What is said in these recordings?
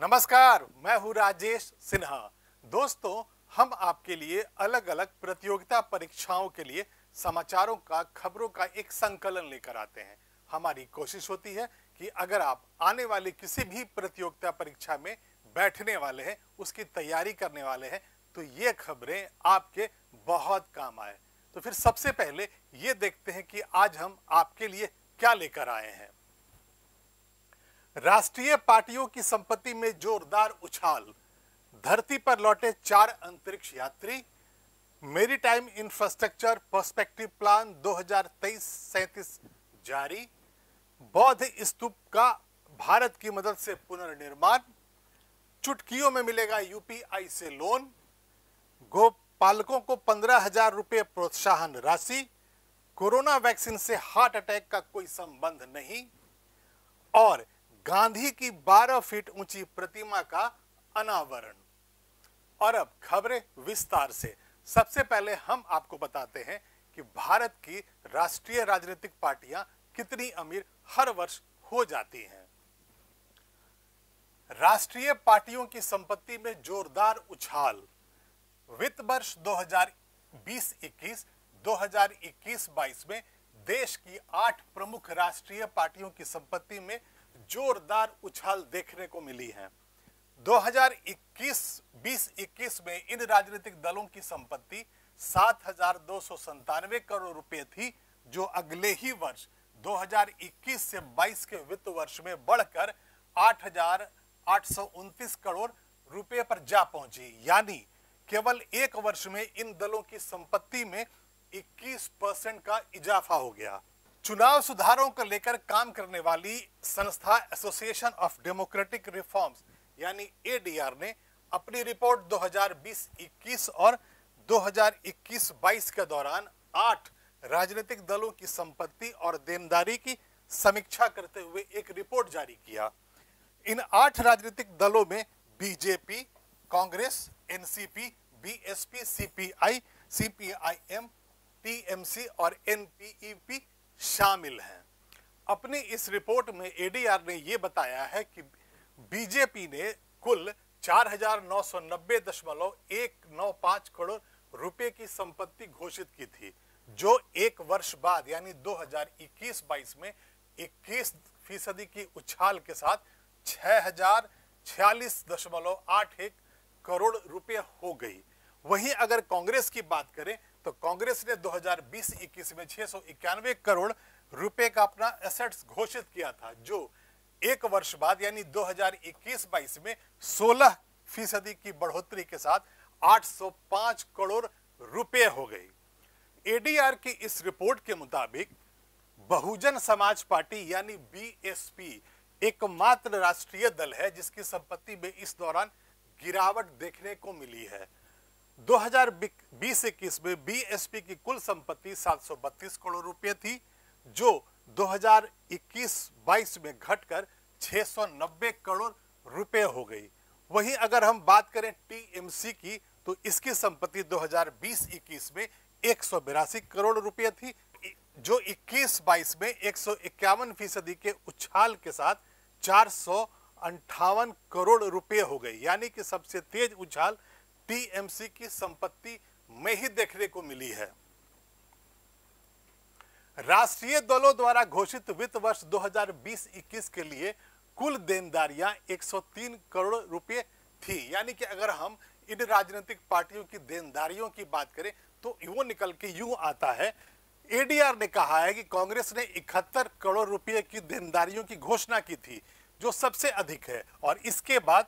नमस्कार, मैं हूं राजेश सिन्हा। दोस्तों, हम आपके लिए अलग अलग प्रतियोगिता परीक्षाओं के लिए समाचारों का, खबरों का एक संकलन लेकर आते हैं। हमारी कोशिश होती है कि अगर आप आने वाली किसी भी प्रतियोगिता परीक्षा में बैठने वाले हैं, उसकी तैयारी करने वाले हैं, तो ये खबरें आपके बहुत काम आए। तो फिर सबसे पहले ये देखते हैं कि आज हम आपके लिए क्या लेकर आए हैं। राष्ट्रीय पार्टियों की संपत्ति में जोरदार उछाल, धरती पर लौटे 4 अंतरिक्ष यात्री, मेरीटाइम इंफ्रास्ट्रक्चर पर्सपेक्टिव प्लान 2023-37 जारी, बौद्ध स्तूप का भारत की मदद से पुनर्निर्माण, चुटकियों में मिलेगा यूपीआई से लोन, गोपालकों को 15,000 रुपये प्रोत्साहन राशि, कोरोना वैक्सीन से हार्ट अटैक का कोई संबंध नहीं, और गांधी की 12 फीट ऊंची प्रतिमा का अनावरण। और अब खबरें विस्तार से। सबसे पहले हम आपको बताते हैं कि भारत की राष्ट्रीय राजनीतिक पार्टियां कितनी अमीर हर वर्ष हो जाती हैं। राष्ट्रीय पार्टियों की संपत्ति में जोरदार उछाल। वित्त वर्ष 2020-21, 2021-22 में देश की 8 प्रमुख राष्ट्रीय पार्टियों की संपत्ति में जोरदार उछाल देखने को मिली है। 2021 में इन राजनीतिक दलों की संपत्ति 7,297 करोड़ रुपए थी, जो अगले ही वर्ष 2021 से 22 के वित्त वर्ष में बढ़कर 8,829 करोड़ रुपए पर जा पहुंची। यानी केवल एक वर्ष में इन दलों की संपत्ति में 21% का इजाफा हो गया। चुनाव सुधारों को लेकर काम करने वाली संस्था एसोसिएशन ऑफ डेमोक्रेटिक रिफॉर्म्स यानी एडीआर ने अपनी रिपोर्ट 2020-21 और 2021-22 के दौरान 8 राजनीतिक दलों की संपत्ति और देनदारी की समीक्षा करते हुए एक रिपोर्ट जारी किया। इन 8 राजनीतिक दलों में BJP, Congress, NCP, BSP, CPI, CPIM, TMC और एनपीईपी शामिल हैं। अपनी इस रिपोर्ट में एडीआर ने यह बताया है कि बीजेपी ने कुल 4,990.195 करोड़ रुपए की संपत्ति घोषित की थी, जो एक वर्ष बाद यानी 2021-22 में 21% की उछाल के साथ 6,046.81 करोड़ रुपए हो गई। वहीं अगर कांग्रेस की बात करें तो कांग्रेस ने 2020-21 में 691 करोड़ रुपए का अपना एसेट्स घोषित किया था, जो एक वर्ष बाद यानी 2021-22 में 16% की बढ़ोतरी के साथ 805 करोड़ रुपए हो गई। एडीआर की इस रिपोर्ट के मुताबिक बहुजन समाज पार्टी यानी बीएसपी एकमात्र राष्ट्रीय दल है जिसकी संपत्ति में इस दौरान गिरावट देखने को मिली है। 2020-21 में बीएसपी की कुल संपत्ति 732 करोड़ रुपए थी, जो 2021-22 में घटकर 690 करोड़ रुपए हो गई। वहीं अगर हम बात करें टीएमसी की तो इसकी संपत्ति 2020-21 में 182 करोड़ रुपए थी, जो 21-22 में 151% के उछाल के साथ 458 करोड़ रुपए हो गई। यानी कि सबसे तेज उछाल टीएमसी की संपत्ति में ही देखने को मिली है। राष्ट्रीय दलों द्वारा घोषित वित्त वर्ष 2020-21 के लिए कुल देनदारियां 103 करोड़ रुपए थी। यानी कि अगर हम इन राजनीतिक पार्टियों की देनदारियों की बात करें तो वो निकल के यूं आता है। एडीआर ने कहा है कि कांग्रेस ने 71 करोड़ रुपए की देनदारियों की घोषणा की थी, जो सबसे अधिक है, और इसके बाद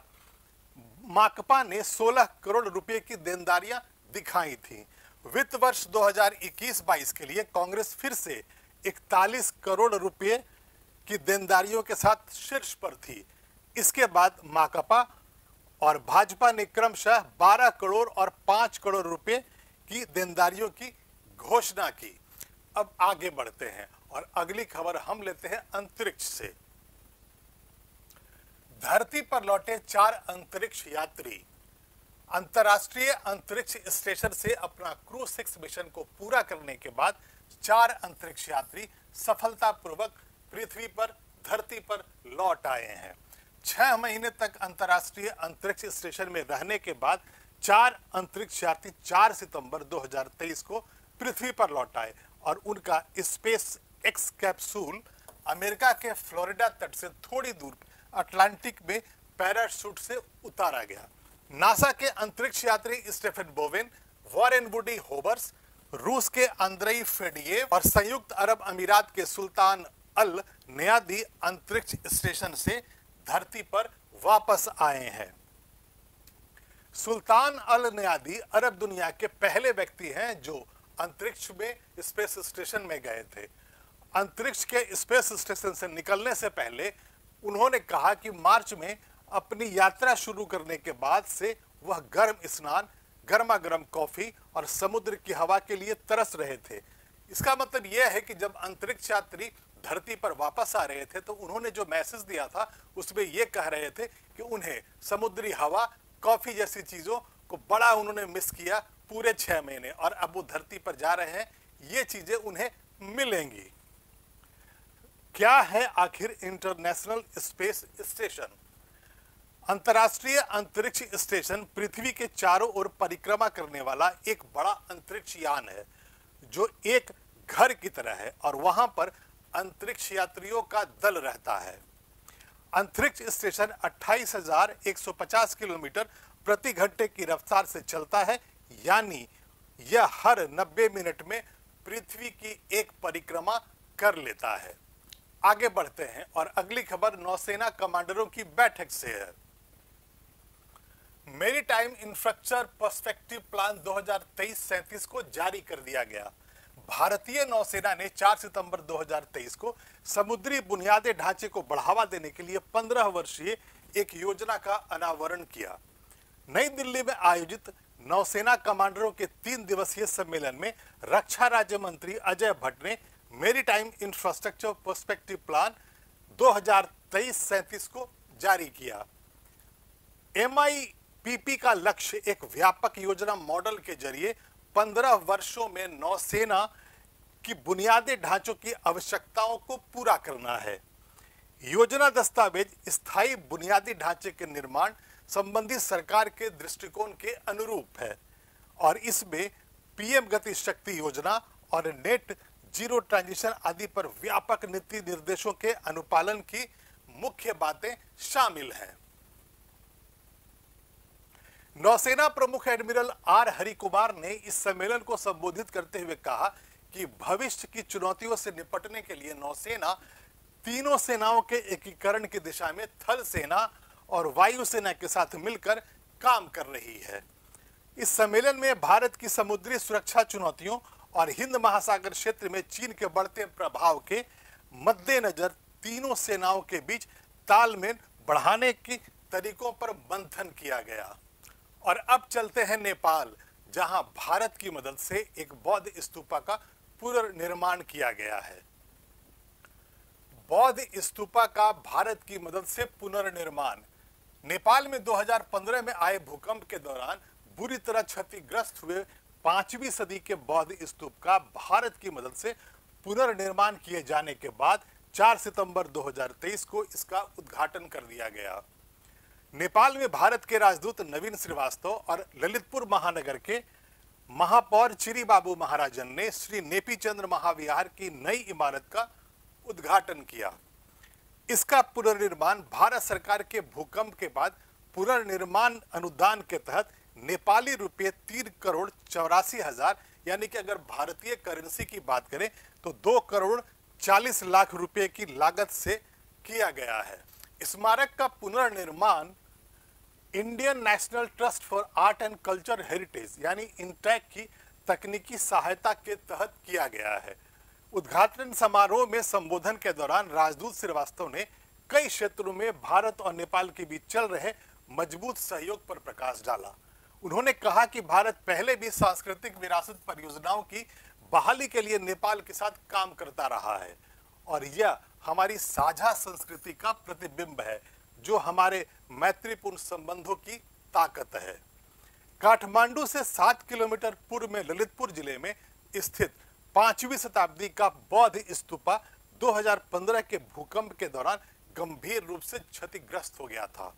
माकपा ने 16 करोड़ रुपए की देनदारियां दिखाई थी। वित्त वर्ष 2021-22 के लिए कांग्रेस फिर से 41 करोड़ रुपए की देनदारियों के साथ शीर्ष पर थी। इसके बाद माकपा और भाजपा ने क्रमशः 12 करोड़ और 5 करोड़ रुपए की देनदारियों की घोषणा की। अब आगे बढ़ते हैं और अगली खबर हम लेते हैं अंतरिक्ष से। धरती पर लौटे 4 अंतरिक्ष यात्री। अंतर्राष्ट्रीय अंतरिक्ष स्टेशन से अपना क्रू 6 मिशन को पूरा करने के बाद 4 अंतरिक्ष यात्री सफलतापूर्वक पृथ्वी पर, धरती पर लौट आए हैं। 6 महीने तक अंतर्राष्ट्रीय अंतरिक्ष स्टेशन में रहने के बाद 4 अंतरिक्ष यात्री 4 सितंबर 2023 को पृथ्वी पर लौट आए और उनका स्पेस एक्स कैप्सूल अमेरिका के फ्लोरिडा तट से थोड़ी दूर अटलांटिक में पैराशूट से उतारा गया। नासा के अंतरिक्ष यात्री स्टेफन बोवेन, वॉरेन वुडी होबर्स, रूस के अंद्रेई फेडियेव और संयुक्त अरब अमीरात के सुल्तान अल नयादी अंतरिक्ष स्टेशन से धरती पर वापस आए हैं। सुल्तान अल नयादी अरब दुनिया के पहले व्यक्ति हैं जो अंतरिक्ष में स्पेस स्टेशन में गए थे। अंतरिक्ष के स्पेस स्टेशन से निकलने से पहले उन्होंने कहा कि मार्च में अपनी यात्रा शुरू करने के बाद से वह गर्म स्नान, गर्मा गर्म कॉफी और समुद्र की हवा के लिए तरस रहे थे। इसका मतलब यह है कि जब अंतरिक्ष यात्री धरती पर वापस आ रहे थे तो उन्होंने जो मैसेज दिया था उसमें यह कह रहे थे कि उन्हें समुद्री हवा, कॉफी जैसी चीजों को बड़ा उन्होंने मिस किया पूरे 6 महीने, और अब वो धरती पर जा रहे हैं, ये चीजें उन्हें मिलेंगी। क्या है आखिर इंटरनेशनल स्पेस स्टेशन? अंतर्राष्ट्रीय अंतरिक्ष स्टेशन पृथ्वी के चारों ओर परिक्रमा करने वाला एक बड़ा अंतरिक्ष यान है जो एक घर की तरह है और वहां पर अंतरिक्ष यात्रियों का दल रहता है। अंतरिक्ष स्टेशन 28,150 किलोमीटर प्रति घंटे की रफ्तार से चलता है, यानी यह हर 90 मिनट में पृथ्वी की एक परिक्रमा कर लेता है। आगे बढ़ते हैं और अगली खबर नौसेना कमांडरों की बैठक से है। मैरीटाइम इंफ्रास्ट्रक्चर पर्सपेक्टिव प्लान 2023-37 को जारी कर दिया गया। भारतीय नौसेना ने 4 सितंबर 2023 को समुद्री बुनियादी ढांचे को बढ़ावा देने के लिए 15 वर्षीय एक योजना का अनावरण किया। नई दिल्ली में आयोजित नौसेना कमांडरों के 3 दिवसीय सम्मेलन में रक्षा राज्य मंत्री अजय भट्ट ने मैरीटाइम इंफ्रास्ट्रक्चर पर्सपेक्टिव प्लान 2023-37 को जारी किया। MIPP का लक्ष्य एक व्यापक योजना मॉडल के जरिए 15 वर्षों में नौसेना की बुनियादी ढांचों की आवश्यकताओं को पूरा करना है। योजना दस्तावेज स्थायी बुनियादी ढांचे के निर्माण संबंधी सरकार के दृष्टिकोण के अनुरूप है और इसमें PM गति शक्ति योजना और नेट जीरो ट्रांजिशन आदि पर व्यापक नीति निर्देशों के अनुपालन की मुख्य बातें शामिल हैं। नौसेना प्रमुख एडमिरल R हरिकुमार ने इस सम्मेलन को संबोधित करते हुए कहा कि भविष्य की चुनौतियों से निपटने के लिए नौसेना तीनों सेनाओं के एकीकरण की दिशा में थल सेना और वायुसेना के साथ मिलकर काम कर रही है। इस सम्मेलन में भारत की समुद्री सुरक्षा चुनौतियों और हिंद महासागर क्षेत्र में चीन के बढ़ते प्रभाव के मद्देनजर तीनों सेनाओं के बीच तालमेल बढ़ाने के तरीकों पर मंथन किया गया। और अब चलते हैं नेपाल, जहां भारत की मदद से एक बौद्ध स्तूपा का पुनर्निर्माण किया गया है। बौद्ध स्तूपा का भारत की मदद से पुनर्निर्माण। नेपाल में 2015 में आए भूकंप के दौरान बुरी तरह क्षतिग्रस्त हुए 5वीं सदी के बौद्ध स्तूप का भारत की मदद से पुनर्निर्माण किए जाने के बाद 4 सितंबर 2023 को इसका उद्घाटन कर दिया गया। नेपाल में भारत के राजदूत नवीन श्रीवास्तव और ललितपुर महानगर के महापौर चिरी बाबू महाराजन ने श्री नेपी चंद्र महाविहार की नई इमारत का उद्घाटन किया। इसका पुनर्निर्माण भारत सरकार के भूकंप के बाद पुनर्निर्माण अनुदान के तहत नेपाली रुपये 3,84,00,000 यानी कि अगर भारतीय करेंसी की बात करें तो 2,40,00,000 रुपए की लागत से किया गया है। स्मारक का पुनर्निर्माण Indian national trust for art and culture heritage यानी इंटैक की तकनीकी सहायता के तहत किया गया है। उद्घाटन समारोह में संबोधन के दौरान राजदूत श्रीवास्तव ने कई क्षेत्रों में भारत और नेपाल के बीच चल रहे मजबूत सहयोग पर प्रकाश डाला। उन्होंने कहा कि भारत पहले भी सांस्कृतिक विरासत परियोजनाओं की बहाली के लिए नेपाल के साथ काम करता रहा है और यह हमारी साझा संस्कृति का प्रतिबिंब है जो हमारे मैत्रीपूर्ण संबंधों की ताकत है। काठमांडू से 7 किलोमीटर पूर्व में ललितपुर जिले में स्थित 5वीं शताब्दी का बौद्ध स्तूपा 2015 के भूकंप के दौरान गंभीर रूप से क्षतिग्रस्त हो गया था।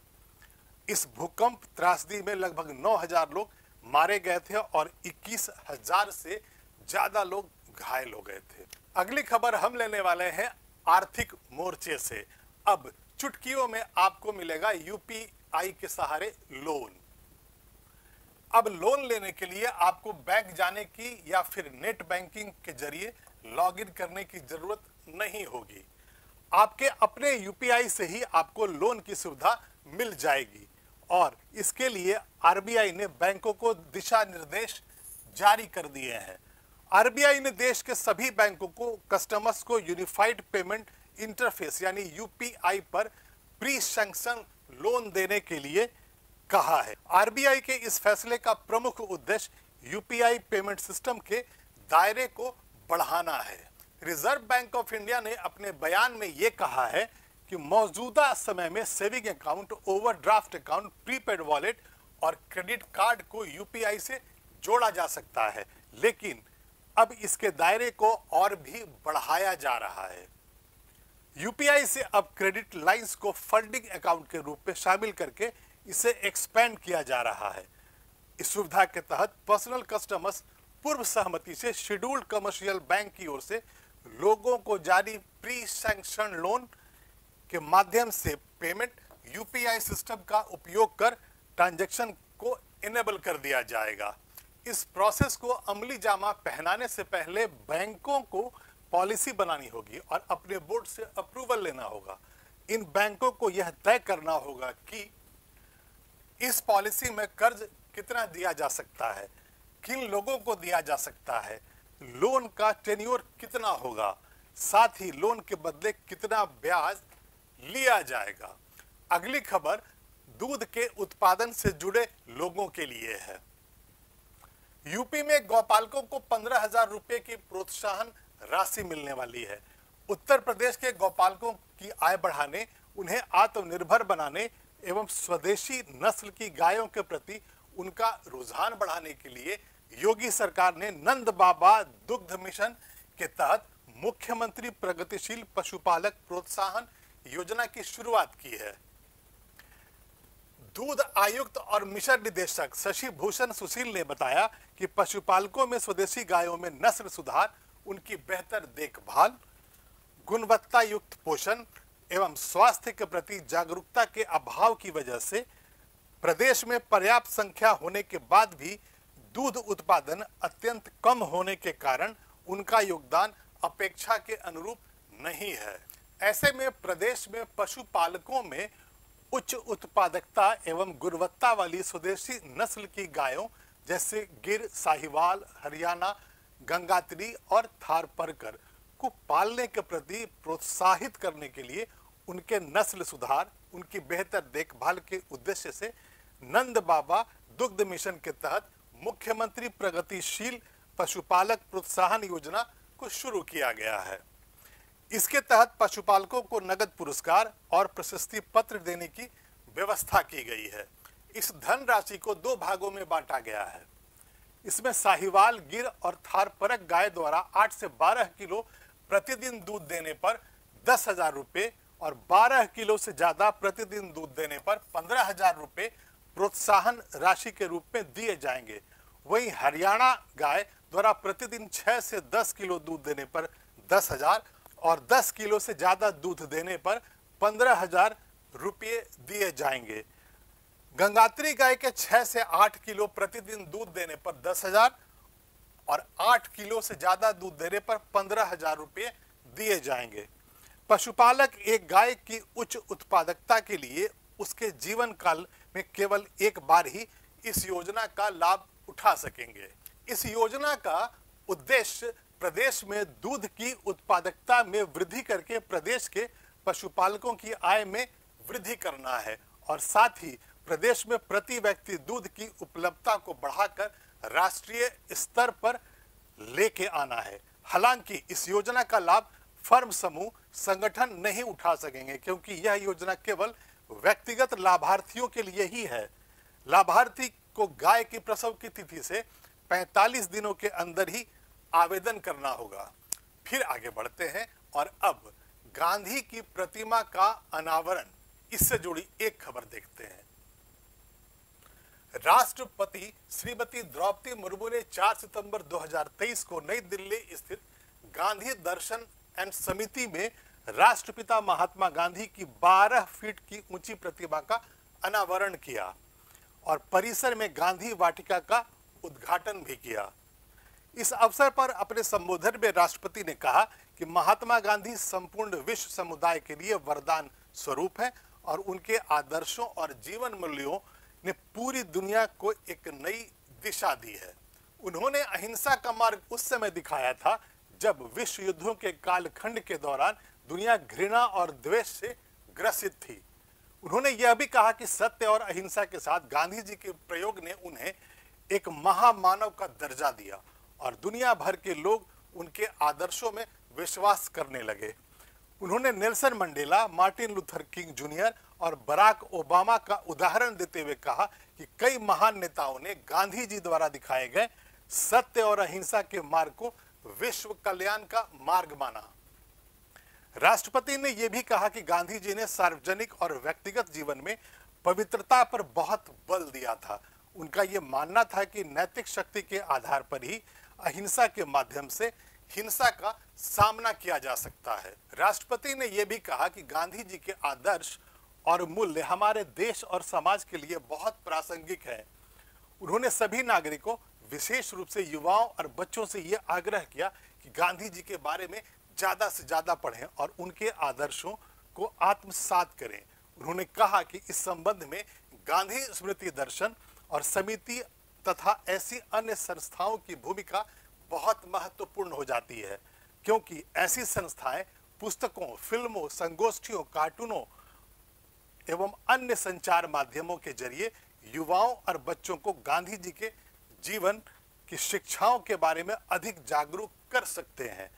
इस भूकंप त्रासदी में लगभग 9,000 लोग मारे गए थे और 21,000 से ज्यादा लोग घायल हो गए थे। अगली खबर हम लेने वाले हैं आर्थिक मोर्चे से। अब चुटकियों में आपको मिलेगा यूपीआई के सहारे लोन। अब लोन लेने के लिए आपको बैंक जाने की या फिर नेट बैंकिंग के जरिए लॉगिन करने की जरूरत नहीं होगी। आपके अपने यूपीआई से ही आपको लोन की सुविधा मिल जाएगी और इसके लिए आरबीआई ने बैंकों को दिशा निर्देश जारी कर दिए हैं। आरबीआई ने देश के सभी बैंकों को कस्टमर्स को यूनिफाइड पेमेंट इंटरफेस यानी यूपीआई पर प्री सैंक्शन लोन देने के लिए कहा है। आरबीआई के इस फैसले का प्रमुख उद्देश्य यूपीआई पेमेंट सिस्टम के दायरे को बढ़ाना है। रिजर्व बैंक ऑफ इंडिया ने अपने बयान में यह कहा है कि मौजूदा समय में saving account, overdraft account, prepaid wallet और क्रेडिट कार्ड को यूपीआई से जोड़ा जा सकता है, लेकिन अब इसके दायरे को और भी बढ़ाया जा रहा है। यूपीआई से अब क्रेडिट लाइंस को फंडिंग अकाउंट के रूप में शामिल करके इसे एक्सपेंड किया जा रहा है। इस सुविधा के तहत पर्सनल कस्टमर्स पूर्व सहमति से शेड्यूल्ड कमर्शियल बैंक की ओर से लोगों को जारी प्री सैंक्शन लोन के माध्यम से पेमेंट यूपीआई सिस्टम का उपयोग कर ट्रांजैक्शन को इनेबल कर दिया जाएगा। इस प्रोसेस को अमली जामा पहनाने से पहले बैंकों को पॉलिसी बनानी होगी और अपने बोर्ड से अप्रूवल लेना होगा। इन बैंकों को यह तय करना होगा कि इस पॉलिसी में कर्ज कितना दिया जा सकता है, किन लोगों को दिया जा सकता है, लोन का टेन्योर कितना होगा, साथ ही लोन के बदले कितना ब्याज लिया जाएगा। अगली खबर दूध के उत्पादन से जुड़े लोगों के लिए है। यूपी में गौपालकों को 15,000 रुपए की प्रोत्साहन राशि मिलने वाली है। उत्तर प्रदेश के गौपालकों की आय बढ़ाने, उन्हें आत्मनिर्भर बनाने एवं स्वदेशी नस्ल की गायों के प्रति उनका रुझान बढ़ाने के लिए योगी सरकार ने नंद बाबा दुग्ध मिशन के तहत मुख्यमंत्री प्रगतिशील पशुपालक प्रोत्साहन योजना की शुरुआत की है। दूध आयुक्त और मिशन निदेशक शशि भूषण सुशील ने बताया कि पशुपालकों में स्वदेशी गायों में नस्ल सुधार, उनकी बेहतर देखभाल, गुणवत्ता युक्त पोषण एवं स्वास्थ्य के प्रति जागरूकता के अभाव की वजह से प्रदेश में पर्याप्त संख्या होने के बाद भी दूध उत्पादन अत्यंत कम होने के कारण उनका योगदान अपेक्षा के अनुरूप नहीं है। ऐसे में प्रदेश में पशुपालकों में उच्च उत्पादकता एवं गुणवत्ता वाली स्वदेशी नस्ल की गायों जैसे गिर, साहिवाल, हरियाणा, गंगात्री और थारपारकर को पालने के प्रति प्रोत्साहित करने के लिए उनके नस्ल सुधार, उनकी बेहतर देखभाल के उद्देश्य से नंद बाबा दुग्ध मिशन के तहत मुख्यमंत्री प्रगतिशील पशुपालक प्रोत्साहन योजना को शुरू किया गया है। इसके तहत पशुपालकों को नगद पुरस्कार और प्रशस्ति पत्र देने की व्यवस्था की गई है। इस धनराशि को 2 भागों में बांटा गया है। इसमें साहिवाल, गिर और थारपारकर गाय द्वारा 8 से 12 किलो प्रतिदिन दूध देने पर 10,000 रुपये और 12 किलो से ज्यादा प्रतिदिन दूध देने पर 15,000 रुपये प्रोत्साहन राशि के रूप में दिए जाएंगे। वहीं हरियाणा गाय द्वारा प्रतिदिन 6 से 10 किलो दूध देने पर 10,000 और 10 किलो से ज्यादा दूध देने पर 15,000 रुपये दिए जाएंगे। गंगात्री गाय के 6 से 8 किलो प्रतिदिन दूध देने पर 10,000 और 8 किलो से ज्यादा दूध देने पर 15,000 रुपये दिए जाएंगे। पशुपालक एक गाय की उच्च उत्पादकता के लिए उसके जीवन काल में केवल एक बार ही इस योजना का लाभ उठा सकेंगे। इस योजना का उद्देश्य प्रदेश में दूध की उत्पादकता में वृद्धि करके प्रदेश के पशुपालकों की आय में वृद्धि करना है और साथ ही प्रदेश में प्रति व्यक्ति दूध की उपलब्धता को बढ़ाकर राष्ट्रीय स्तर पर लेके आना है। हालांकि इस योजना का लाभ फर्म समूह संगठन नहीं उठा सकेंगे क्योंकि यह योजना केवल व्यक्तिगत लाभार्थियों के लिए ही है। लाभार्थी को गाय की प्रसव की तिथि से 45 दिनों के अंदर ही आवेदन करना होगा। फिर आगे बढ़ते हैं और अब गांधी की प्रतिमा का अनावरण, इससे जुड़ी एक खबर देखते हैं। राष्ट्रपति श्रीमती द्रौपदी मुर्मू ने 4 सितंबर 2023 को नई दिल्ली स्थित गांधी दर्शन एंड समिति में राष्ट्रपिता महात्मा गांधी की 12 फीट की ऊंची प्रतिमा का अनावरण किया और परिसर में गांधी वाटिका का उद्घाटन भी किया। इस अवसर पर अपने संबोधन में राष्ट्रपति ने कहा कि महात्मा गांधी संपूर्ण विश्व समुदाय के लिए वरदान स्वरूप है और उनके आदर्शों और जीवन मूल्यों ने पूरी दुनिया को एक नई दिशा दी है। उन्होंने अहिंसा का मार्ग उस समय दिखाया था जब विश्व युद्धों के कालखंड के दौरान दुनिया घृणा और द्वेष से ग्रसित थी। उन्होंने यह भी कहा कि सत्य और अहिंसा के साथ गांधी जी के प्रयोग ने उन्हें एक महामानव का दर्जा दिया और दुनिया भर के लोग उनके आदर्शों में विश्वास करने लगे। उन्होंने Nelson Mandela, Martin Luther king junior और बराक ओबामा का उदाहरण देते हुए कहा कि कई महान नेताओं ने गांधी जी द्वारा दिखाए गए सत्य और अहिंसा के मार्ग को विश्व कल्याण का मार्ग माना। राष्ट्रपति ने यह भी कहा कि गांधी जी ने सार्वजनिक और व्यक्तिगत जीवन में पवित्रता पर बहुत बल दिया था। उनका यह मानना था कि नैतिक शक्ति के आधार पर ही अहिंसा के माध्यम से हिंसा का सामना किया जा सकता है। राष्ट्रपति ने यह भी कहा कि गांधी जी के आदर्श और मूल्य हमारे देश और समाज के लिए बहुत प्रासंगिक है। उन्होंने सभी नागरिकों, विशेष रूप से युवाओं और बच्चों से यह आग्रह किया कि गांधी जी के बारे में ज्यादा से ज्यादा पढ़ें और उनके आदर्शों को आत्मसात करें। उन्होंने कहा कि इस संबंध में गांधी स्मृति दर्शन और समिति तथा ऐसी अन्य संस्थाओं की भूमिका बहुत महत्वपूर्ण हो जाती है, क्योंकि ऐसी संस्थाएं पुस्तकों, फिल्मों, संगोष्ठियों, कार्टूनों एवं अन्य संचार माध्यमों के जरिए युवाओं और बच्चों को गांधी जी के जीवन की शिक्षाओं के बारे में अधिक जागरूक कर सकते हैं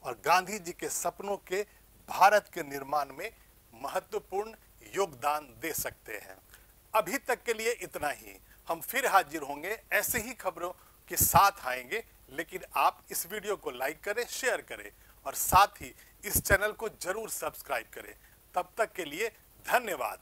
और गांधी जी के सपनों के भारत के निर्माण में महत्वपूर्ण योगदान दे सकते हैं। अभी तक के लिए इतना ही। हम फिर हाजिर होंगे, ऐसे ही खबरों के साथ आएंगे, लेकिन आप इस वीडियो को लाइक करें, शेयर करें और साथ ही इस चैनल को जरूर सब्सक्राइब करें। तब तक के लिए धन्यवाद।